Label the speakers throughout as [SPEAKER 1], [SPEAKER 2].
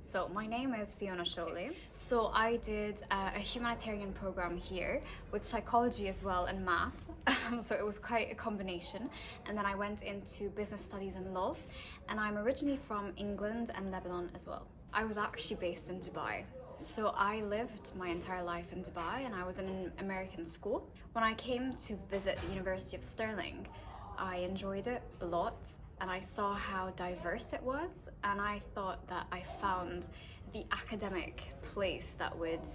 [SPEAKER 1] So my name is Fiona Cholet. So I did a humanitarian program here with psychology as well and math. So it was quite a combination. And then I went into business studies and law. And I'm originally from England and Lebanon as well. I was actually based in Dubai. So I lived my entire life in Dubai and I was in an American school. When I came to visit the University of Stirling, I enjoyed it a lot and I saw how diverse it was, and I thought that I found the academic place that would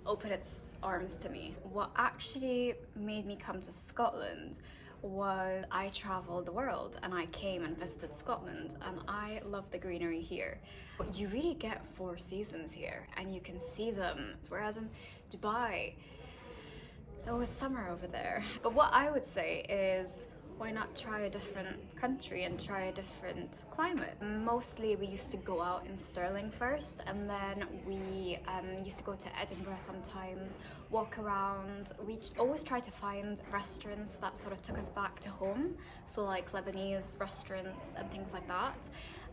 [SPEAKER 1] open its arms to me. What actually made me come to Scotland was I travelled the world and I came and visited Scotland, and I love the greenery here. You really get 4 seasons here and you can see them, whereas in Dubai it's always summer over there. But what I would say is, why not try a different country and try a different climate? Mostly we used to go out in Stirling first, and then we used to go to Edinburgh sometimes, walk around. We always try to find restaurants that sort of took us back to home, so like Lebanese restaurants and things like that.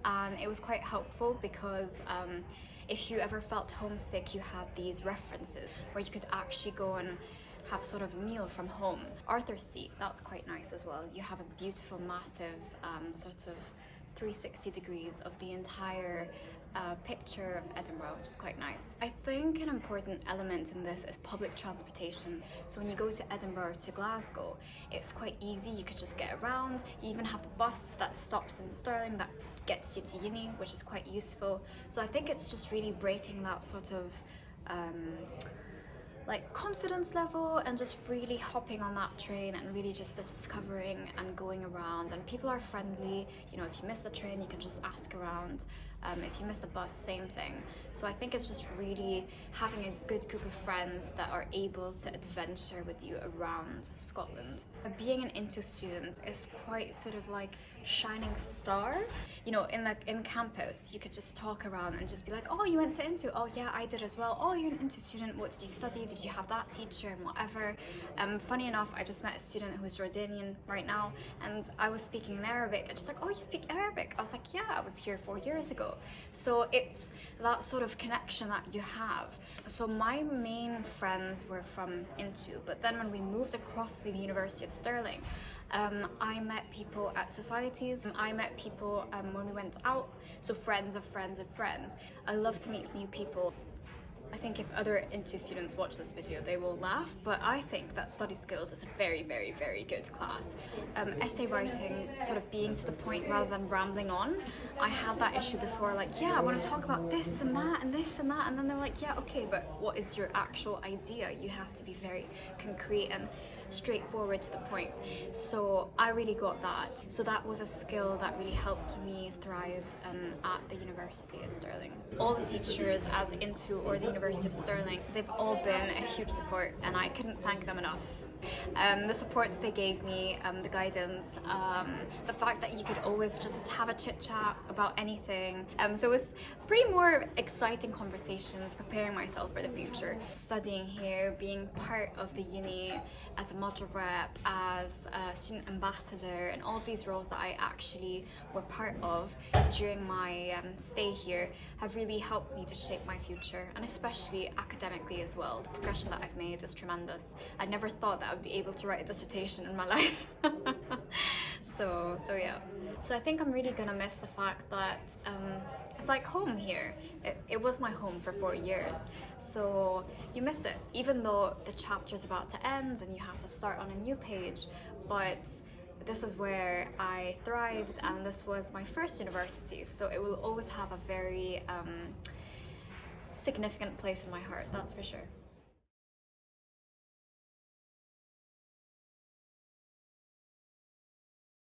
[SPEAKER 1] And it was quite helpful because if you ever felt homesick, you had these references where you could actually go and have sort of a meal from home. Arthur's Seat, that's quite nice as well. You have a beautiful, massive sort of 360 degrees of the entire picture of Edinburgh, which is quite nice. I think an important element in this is public transportation. So when you go to Edinburgh to Glasgow, it's quite easy. You could just get around. You even have the bus that stops in Stirling that gets you to uni, which is quite useful. So I think it's just really breaking that sort of like confidence level and just really hopping on that train and really just discovering and going around. And people are friendly, you know, if you miss the train you can just ask around. If you miss the bus, same thing. So I think it's just really having a good group of friends that are able to adventure with you around Scotland. Being an Into student is quite sort of like shining star. You know, in campus you could just talk around and just be like, oh, you went to Into? Oh yeah, I did as well. Oh, you're an Into student, what did you study? Did you have that teacher? And whatever. Funny enough, I just met a student who's Jordanian right now, and I was speaking in Arabic and she's like, oh, you speak Arabic? I was like, yeah, I was here 4 years ago. So it's that sort of connection that you have. So my main friends were from Into, but then when we moved across to the University of Stirling, I met people at societies. I met people when we went out, so friends of friends of friends. I love to meet new people. I think if other Into students watch this video, they will laugh, but I think that study skills is a very, very, very good class. Essay writing, sort of being to the point rather than rambling on. I had that issue before, like, yeah, I want to talk about this and that and this and that, and then they're like, yeah, okay, but what is your actual idea? You have to be very concrete and straightforward to the point. So I really got that. So that was a skill that really helped me thrive at the University of Stirling. All the teachers as Into or the University of Stirling, they've all been a huge support and I couldn't thank them enough. The support that they gave me, the guidance, the fact that you could always just have a chit chat about anything. So it was pretty more exciting conversations, preparing myself for the future. Studying here, being part of the uni as a module rep, as a student ambassador, and all of these roles that I actually were part of during my stay here have really helped me to shape my future, and especially academically as well. The progression that I've made is tremendous. I never thought that I would be able to write a dissertation in my life. So yeah. So I think I'm really gonna miss the fact that it's like home here. It was my home for 4 years. So you miss it, even though the chapter's about to end and you have to start on a new page. But this is where I thrived and this was my first university. So it will always have a very significant place in my heart, that's for sure.